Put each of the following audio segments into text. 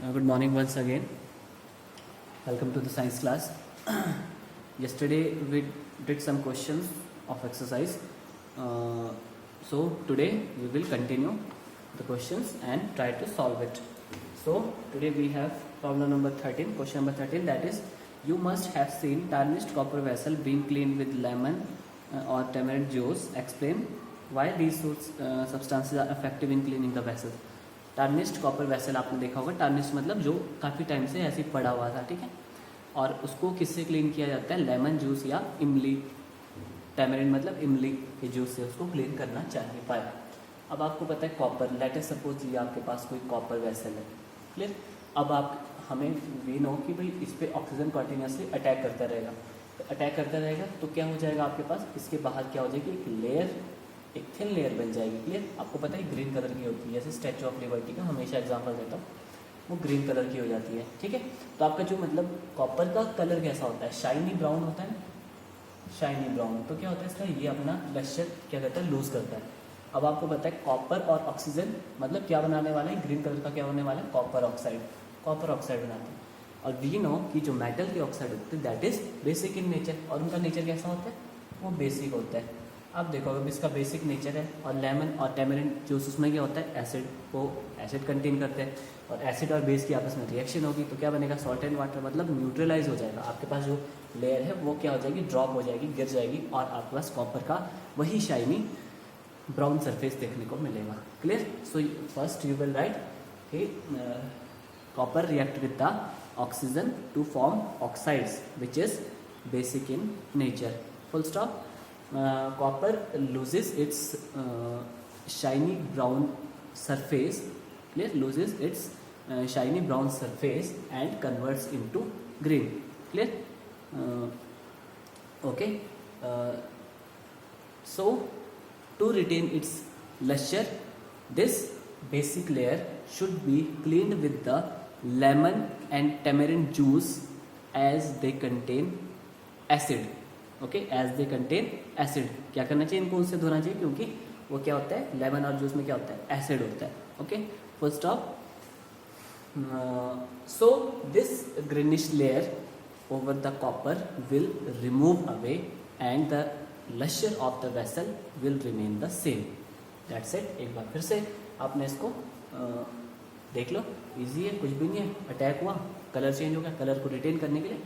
Good morning once again. Welcome to the science class. Yesterday we did some questions of exercise. So today we will continue the questions and try to solve it. So today we have problem number 13, question number 13, that is, you must have seen tarnished copper vessel being cleaned with lemon or tamarind juice. Explain why these substances are effective in cleaning the vessel. Tarnished copper vessel आपने देखा होगा, टार्निस्ड मतलब जो काफ़ी time से ऐसे पड़ा हुआ था, ठीक है, और उसको किससे क्लीन किया जाता है? लेमन जूस या इमली, टैमरिन मतलब इमली के जूस से उसको क्लीन करना चाहिए पाया। अब आपको पता है कॉपर, लेट अस सपोज ये आपके पास कोई कॉपर वेसल है, क्लियर। अब आप हमें वी नो कि भाई इस पर ऑक्सीजन कंटिन्यूसली अटैक करता रहेगा, तो अटैक करता रहेगा तो क्या हो जाएगा आपके पास, इसके बाहर क्या हो जाएगी, एक लेयर, एक थिन लेयर बन जाएगी, क्लियर। आपको पता है ग्रीन कलर की होती है, जैसे स्टैचू ऑफ लिबर्टी का हमेशा एग्जांपल देता हूँ, वो ग्रीन कलर की हो जाती है, ठीक है। तो आपका जो मतलब कॉपर का कलर कैसा होता है, शाइनी ब्राउन होता है, शाइनी ब्राउन। तो क्या होता है इसका, ये अपना लश्यर क्या करता है, लूज करता है। अब आपको पता है कॉपर और ऑक्सीजन मतलब क्या बनाने वाला है, ग्रीन कलर का क्या होने वाला है, कॉपर ऑक्साइड, कॉपर ऑक्साइड बनाते हैं। और वी नो कि जो मेटल के ऑक्साइड होते हैं that is basic in nature, और उनका नेचर कैसा होता है, वो बेसिक होता है। आप देखो अगर इसका बेसिक नेचर है, और लेमन और टैमरिन जूस उसमें क्या होता है, एसिड, वो एसिड कंटेन करते हैं, और एसिड और बेस की आपस में रिएक्शन होगी तो क्या बनेगा, सॉल्ट एंड वाटर, मतलब न्यूट्रलाइज हो जाएगा। आपके पास जो लेयर है वो क्या हो जाएगी, ड्रॉप हो जाएगी, गिर जाएगी, और आपके पास कॉपर का वही शाइनी ब्राउन सरफेस देखने को मिलेगा, clear. So first you will write कि copper react with the oxygen to form oxides which is basic in nature, full stop. Copper loses its shiny brown surface, clear, loses its shiny brown surface and converts into green, clear. Okay, so to retain its luster, this basic layer should be cleaned with the lemon and tamarind juice as they contain acid. Okay, as they contain acid. क्या करना चाहिए, इनको उनसे धोना चाहिए, क्योंकि वो क्या होता है, लेमन और जूस में क्या होता है, एसिड होता है। Okay, full stop. So this greenish layer over the copper will remove away and the lustre of the vessel will remain the same. That's it. एक बार फिर से आपने इसको देख लो, इजी है, कुछ भी नहीं है, अटैक हुआ, कलर चेंज हो गया, कलर को रिटेन करने के लिए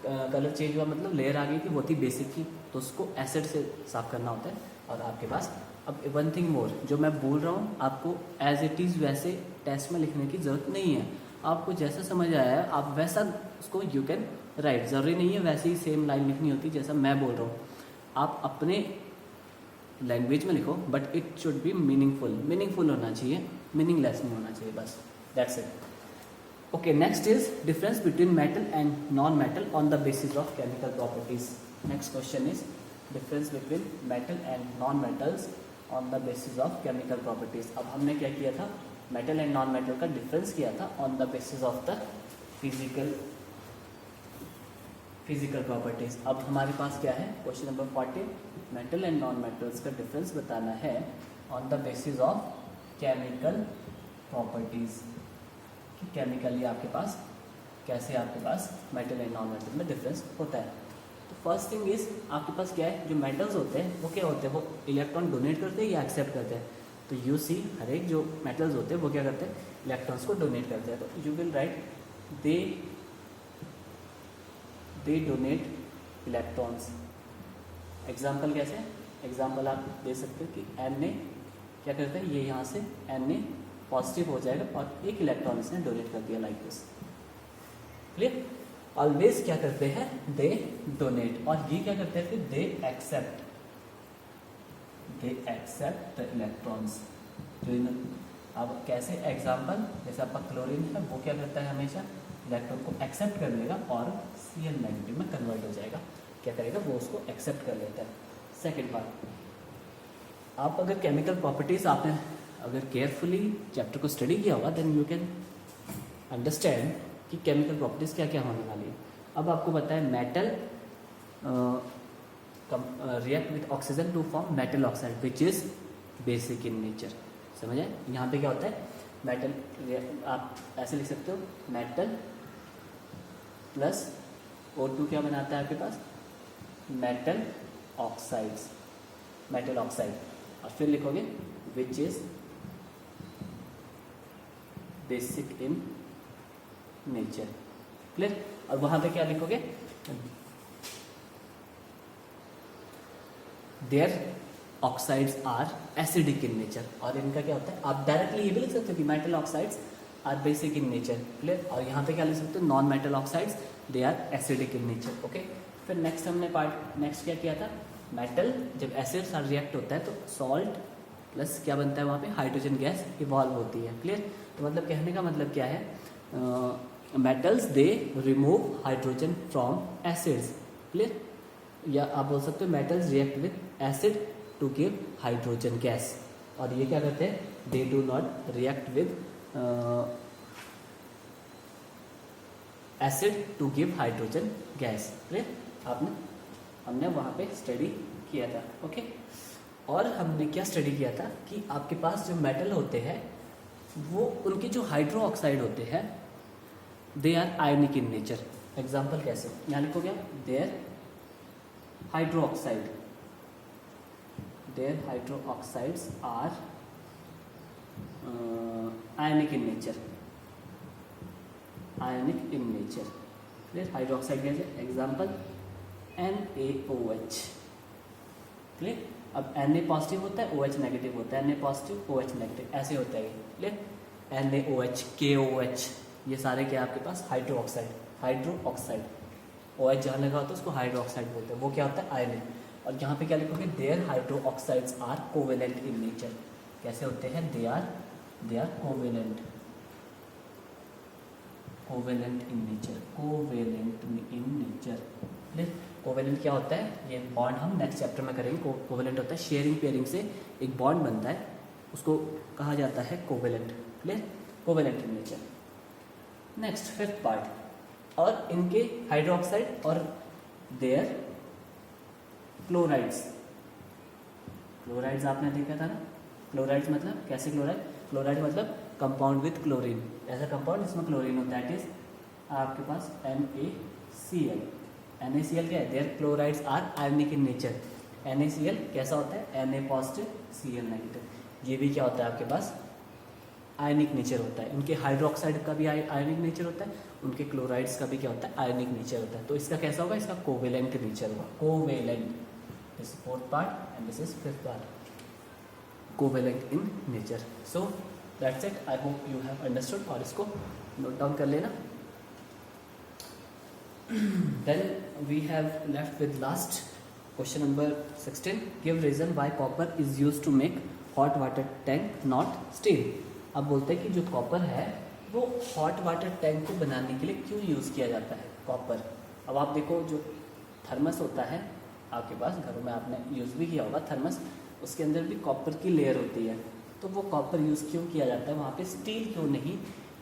कलर चेंज हुआ मतलब लेयर आ गई थी, वो थी बेसिक की, तो उसको एसिड से साफ करना होता है। और आपके पास अब वन थिंग मोर, जो मैं बोल रहा हूँ आपको एज इट इज़ वैसे टेस्ट में लिखने की ज़रूरत नहीं है। आपको जैसा समझ आया है आप वैसा उसको यू कैन राइट, ज़रूरी नहीं है वैसे ही सेम लाइन लिखनी होती जैसा मैं बोल रहा हूँ। आप अपने लैंग्वेज में लिखो, but it should be meaningful, meaningful होना चाहिए, मीनिंगलेस नहीं होना चाहिए, बस that's it. Okay, next is difference between metal and non-metal on the basis of chemical properties. Next question is difference between metal and non-metals on the basis of chemical properties. अब हमने क्या किया था, metal and non-metal का difference किया था on the basis of the physical properties. अब हमारे पास क्या है, question number 14, metal and non-metals का difference बताना है on the basis of chemical properties. Chemically आपके पास कैसे आपके पास मेटल एंड नॉन मेटल में डिफरेंस होता है। तो फर्स्ट थिंग इज आपके पास क्या है, जो मेटल्स होते हैं वो क्या होते हैं, वो इलेक्ट्रॉन डोनेट करते हैं या एक्सेप्ट करते हैं। तो यू सी हर एक जो मेटल्स होते हैं वो क्या करते हैं, इलेक्ट्रॉन्स को डोनेट करते हैं। तो you will right they donate electrons. Example कैसे, एग्जाम्पल आप दे सकते हो कि Na क्या करता है, ये यहाँ से Na पॉजिटिव हो जाएगा और एक इलेक्ट्रॉन इसने डोनेट कर दिया, लाइक दिस, क्लियर। ऑलवेज क्या करते हैं, दे डोनेट, और ये क्या करते हैं फिर, दे एक्सेप्ट द इलेक्ट्रॉन्स। अब कैसे, एग्जांपल जैसे आपका क्लोरीन है, वो क्या करता है, हमेशा इलेक्ट्रॉन को एक्सेप्ट कर लेगा और Cl नेगेटिव में कन्वर्ट हो जाएगा, क्या करेगा, वो उसको एक्सेप्ट कर लेता है। सेकेंड पार्ट, आप अगर केमिकल प्रॉपर्टीज आपने अगर केयरफुली चैप्टर को स्टडी किया होगा देन यू कैन अंडरस्टैंड कि केमिकल प्रॉपर्टीज़ क्या क्या होने वाली है। अब आपको पता है metal react with oxygen to form metal oxide which is basic in nature, समझ आए। यहाँ पे क्या होता है, मेटल, आप ऐसे लिख सकते हो मेटल प्लस O2 क्या बनाता है आपके पास, मेटल ऑक्साइड्स, मेटल ऑक्साइड, और फिर लिखोगे which is basic in nature, clear. और वहां पे क्या लिखोगे, their oxides are acidic in nature, और इनका क्या होता है, आप डायरेक्टली ये भी लिख सकते हो कि metal oxides are basic in nature, clear. और यहाँ पे क्या लिख सकते हो, non metal oxides they are acidic in nature, okay. फिर नेक्स्ट हमने नेक्स्ट क्या किया था, मेटल जब एसिड साथ रिएक्ट होता है तो सॉल्ट प्लस क्या बनता है वहाँ पे, हाइड्रोजन गैस इवॉल्व होती है, क्लियर। तो मतलब कहने का मतलब क्या है, metals they remove hydrogen from acids, clear. या आप बोल सकते हो metals react with acid to give hydrogen gas, और ये क्या करते हैं, they do not react with acid to give hydrogen gas, clear. हमने वहाँ पे स्टडी किया था, ओके। और हमने क्या स्टडी किया था कि आपके पास जो मेटल होते हैं वो उनके जो हाइड्रो ऑक्साइड होते हैं they are ionic in nature. Example कैसे, यहाँ लिखोगे their hydroxide, their hydroxides are ionic in nature, ionic in nature, clear. Hydroxide कैसे, एग्जाम्पल NaOH, क्लियर। अब Na पॉजिटिव होता है, OH नेगेटिव होता है, Na पॉजिटिव OH नेगेटिव, ऐसे होता है, क्लियर। NaOH, KOH, ये सारे क्या आपके पास, hydro oxide, hydro oxide, OH जहाँ लगा होता है उसको हाइड्रो ऑक्साइड बोलते हैं, वो क्या होता है, आयनिक। और यहाँ पे क्या लिखोगे, their hydroxides are covalent in nature, कैसे होते हैं, they are covalent, covalent in nature, covalent in nature, clear. Covalent क्या होता है, ये बॉन्ड हम नेक्स्ट चैप्टर में करेंगे। कोवेलेंट होता है शेयरिंग पेयरिंग से एक बॉन्ड बनता है, उसको कहा जाता है covalent, clear, covalent in nature. Next fifth part, और इनके हाइड्रोक्साइड और देयर क्लोराइड्स, क्लोराइड्स आपने देखा था ना, क्लोराइड्स मतलब कैसे, क्लोराइड मतलब कंपाउंड विथ क्लोरीन, ऐसा कंपाउंड जिसमें क्लोरीन होता है, इट इज आपके पास NaCl, NaCl क्या है, their chlorides are ionic in nature, NaCl कैसा होता है, Na पॉजिटिव Cl नेगेटिव, ये भी क्या होता है आपके पास, आयनिक नेचर होता है। इनके हाइड्रोक्साइड का भी आयनिक नेचर होता है, उनके क्लोराइड्स का भी क्या होता है, आयनिक नेचर होता है। तो इसका कैसा होगा, इसका कोवेलेंट नेचर होगा, covalent, this is fourth part and this is fifth part, covalent in nature. So that's it, I hope you have understood, और इसको नोट डाउन कर लेना। Then we have left with last question number 16. Give reason why copper is used to make hot water tank, not steel. अब बोलते हैं कि जो copper है वो हॉट वाटर टैंक को बनाने के लिए क्यों यूज़ किया जाता है, कॉपर। अब आप देखो जो थर्मस होता है आपके पास घरों में, आपने यूज़ भी किया होगा थर्मस, उसके अंदर भी कॉपर की लेयर होती है, तो वो कॉपर यूज़ क्यों किया जाता है, वहाँ पे स्टील क्यों नहीं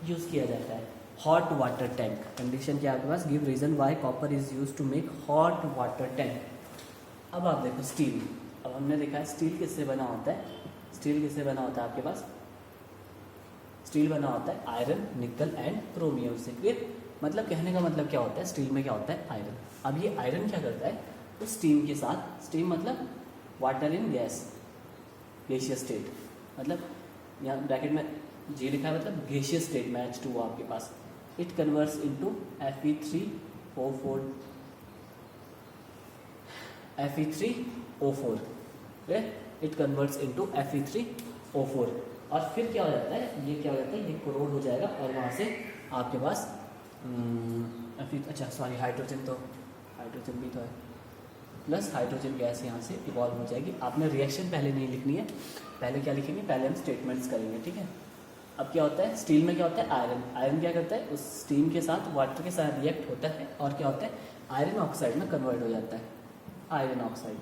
यूज़ किया जाता है। हॉट वाटर टैंक, कंडीशन क्या आपके पास, give reason why copper is use to make hot water tank. अब आप देखो स्टील, अब हमने देखा है स्टील किससे बना होता है, स्टील किससे बना होता है आपके पास, स्टील बना होता है आयरन, निकल एंड क्रोमियम से, क्लियर। मतलब कहने का मतलब क्या होता है, स्टील में क्या होता है, आयरन। अब ये आयरन क्या करता है, तो स्टीम के साथ, स्टीम मतलब water in gas, gaseous state, मतलब यहाँ ब्रैकेट में जी लिखा है, मतलब गैसियस स्टेट में H2O आपके पास, it converts into Fe3O4, Fe3O4, it converts into Fe3O4, और फिर क्या हो जाता है, ये क्या हो जाता है, ये क्लोरोड हो जाएगा, और वहाँ से आपके पास अच्छा सॉरी हाइड्रोजन, तो हाइड्रोजन भी तो है, प्लस हाइड्रोजन गैस यहाँ से इवॉल्व हो जाएगी। आपने रिएक्शन पहले नहीं लिखनी है, पहले क्या लिखेंगे, पहले हम स्टेटमेंट्स करेंगे, ठीक है। अब क्या होता है, स्टील में क्या होता है, आयरन, आयरन क्या करता है, उस स्टीम के साथ वाटर के साथ रिएक्ट होता है, और क्या होता है, आयरन ऑक्साइड में कन्वर्ट हो जाता है, आयरन ऑक्साइड,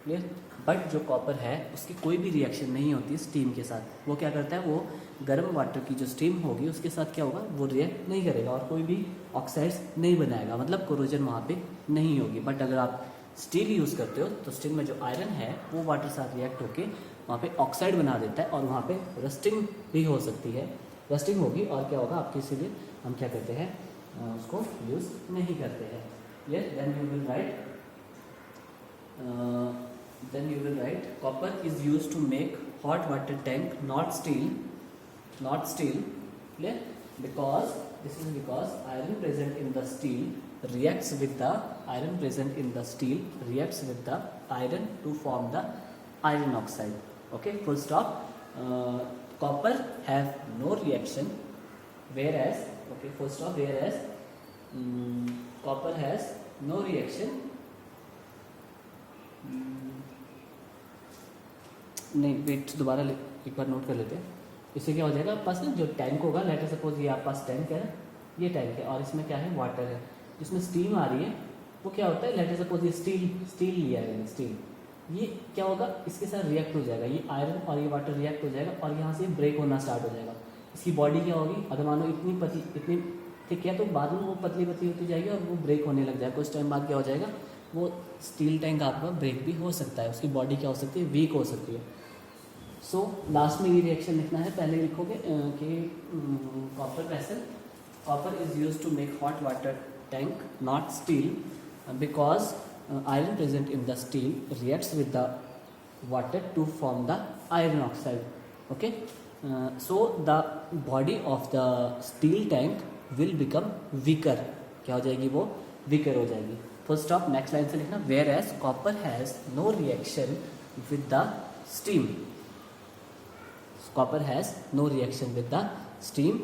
क्लियर। बट जो कॉपर है उसकी कोई भी रिएक्शन नहीं होती है स्टीम के साथ, वो क्या करता है, वो गर्म वाटर की जो स्टीम होगी उसके साथ क्या होगा, वो रिएक्ट नहीं करेगा और कोई भी ऑक्साइड्स नहीं बनाएगा, मतलब कोरोजन वहाँ पे नहीं होगी। बट अगर आप स्टील यूज़ करते हो तो स्टील में जो आयरन है वो वाटर साथ रिएक्ट होके वहाँ पे ऑक्साइड बना देता है और वहाँ पे रस्टिंग भी हो सकती है, रस्टिंग होगी और क्या होगा आपके, इसीलिए हम क्या करते हैं उसको यूज़ नहीं करते हैं। Clear? Then you will write copper is use to make hot water tank, not steel. Clear? because this is because iron present in the steel reacts with the iron to form the iron oxide. Okay, full stop. Copper have no reaction, whereas copper has no reaction. नहीं wait, दोबारा एक बार note कर लेते हैं। इससे क्या हो जाएगा, आप पास ना जो टैंक होगा, लेट अस सपोज ये आप पास टैंक है, ये टैंक है और इसमें क्या है, वाटर है, जिसमें स्टीम आ रही है, वो क्या होता है, लेट अस सपोज ये स्टील लिया है, स्टील, ये क्या होगा, इसके साथ रिएक्ट हो जाएगा, ये आयरन और ये वाटर रिएक्ट हो जाएगा और यहाँ से ब्रेक होना स्टार्ट हो जाएगा। इसकी बॉडी क्या होगी, अगर मानो इतनी थिक है तो बाद में वो पतली होती जाएगी और वो ब्रेक होने लग जाएगा। कुछ टाइम बाद क्या हो जाएगा, वो स्टील टैंक आपका ब्रेक भी हो सकता है, उसकी बॉडी क्या हो सकती है, वीक हो सकती है। सो लास्ट में ये रिएक्शन लिखना है, पहले लिखोगे कि copper is use to make hot water tank, not steel, because iron present in the steel reacts with the water to form the iron oxide. Okay, so the body of the steel tank will become weaker. क्या हो जाएगी, वो weaker हो जाएगी। Full stop. Next line से लिखना, whereas copper has no reaction with the steam. Copper has no reaction with the steam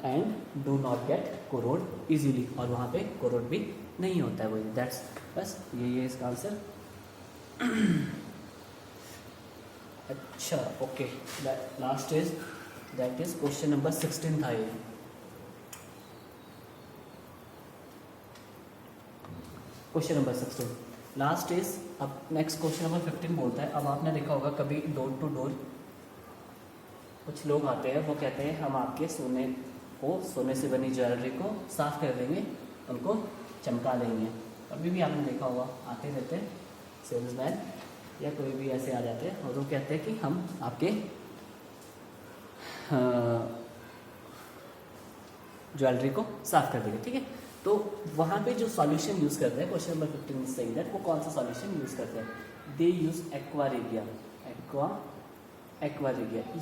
and do not get corrode easily. और वहाँ पे corrode भी नहीं होता है, वही दैट्स, बस ये इसका आंसर। अच्छा okay, last is that is question number 16 था ये। Question number 16 last is. अब नेक्स्ट क्वेश्चन नंबर 15 बोलता है, अब आपने देखा होगा कभी डोर टू डोर कुछ लोग आते हैं, वो कहते हैं हम आपके सोने से बनी ज्वेलरी को साफ कर देंगे, उनको चमका देंगे। अभी भी आपने देखा होगा आते रहते हैं सेल्समैन या कोई भी ऐसे आ जाते हैं और वो कहते हैं कि हम आपके ज्वेलरी को साफ कर देंगे। ठीक है, तो वहाँ पे जो सॉल्यूशन यूज़ करते हैं, question number 15 is saying that, वो कौन सा सॉल्यूशन यूज़ करते हैं, दे यूज़ एक्वा रेगिया,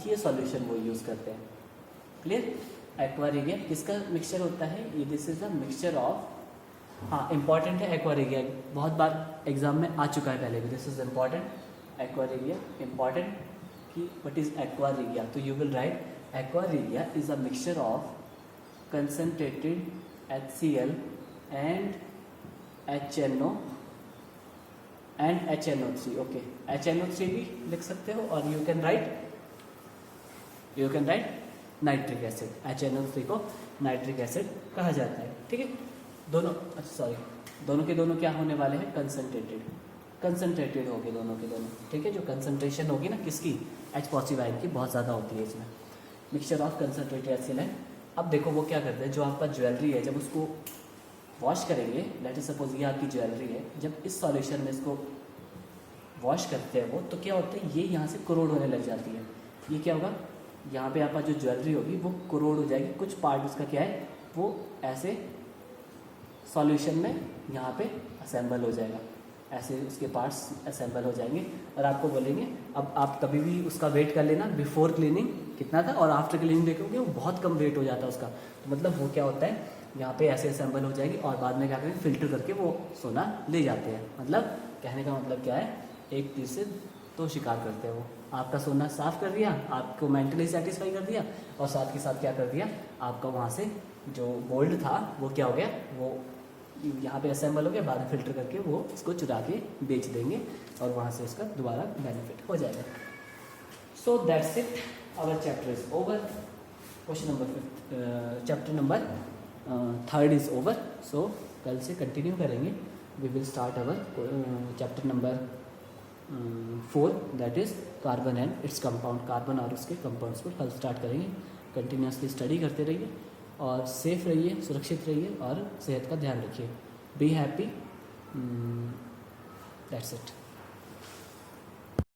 ये सॉल्यूशन वो यूज़ करते हैं। क्लियर? एक्वा रेगिया किसका मिक्सचर होता है, ये this is a mixture of, हाँ इंपॉर्टेंट है एक्वा रेगिया, बहुत बार एग्जाम में आ चुका है पहले भी, this is important. Aqua regia important कि व्हाट इज एक्वा रेगिया, तो you will write aqua regia is a mixture of concentrated HCl and HNO and HNO3। Okay, HNO3 भी लिख सकते हो और you can write nitric acid. HNO3 को nitric acid कहा जाता है। ठीक है, दोनों के दोनों क्या होने वाले हैं, कंसनट्रेटेड होंगे दोनों के दोनों। ठीक है, जो कंसनट्रेशन होगी ना किसकी, H पॉजिटिव आयन की बहुत ज़्यादा होती है इसमें, मिक्सचर ऑफ कंसनट्रेटेड HCl है। अब देखो वो क्या करते हैं, जो आपका ज्वेलरी है जब उसको वॉश करेंगे, लेट अस सपोज ये आपकी ज्वेलरी है, जब इस सॉल्यूशन में इसको वॉश करते हैं वो, तो क्या होता है, ये यहाँ से करोड़ होने लग जाती है। ये क्या होगा, यहाँ पे आपका जो ज्वेलरी होगी वो करोड़ हो जाएगी, कुछ पार्ट उसका क्या है, वो ऐसे सॉल्यूशन में यहाँ पे असेंबल हो जाएगा, ऐसे उसके पार्ट्स असेंबल हो जाएंगे और आपको बोलेंगे। अब आप कभी भी उसका वेट कर लेना, बिफोर क्लीनिंग कितना था और आफ्टर क्लीनिंग देखोगे वो बहुत कम वेट हो जाता है उसका। तो मतलब वो क्या होता है, यहाँ पे ऐसे असेंबल हो जाएगी और बाद में क्या करेंगे, फिल्टर करके वो सोना ले जाते हैं। मतलब कहने का मतलब क्या है, एक तीर से दो शिकार करते हैं। वो आपका सोना साफ कर दिया, आपको मेंटली सेटिस्फाई कर दिया और साथ के साथ क्या कर दिया, आपका वहाँ से जो गोल्ड था वो क्या हो गया, वो यहाँ पे असेंबल हो गया, बाद में फिल्टर करके वो इसको चुरा के बेच देंगे और वहाँ से उसका दोबारा बेनिफिट हो जाएगा। So that's it, our chapter is over. Question number chapter number 3 is over. So कल से कंटिन्यू करेंगे, we will start our chapter number 4 that is carbon and its compound. कार्बन और उसके कंपाउंड्स को कल स्टार्ट करेंगे। कंटिन्यूसली स्टडी करते रहिए और सेफ रहिए, सुरक्षित रहिए और सेहत का ध्यान रखिए। Be happy, that's it.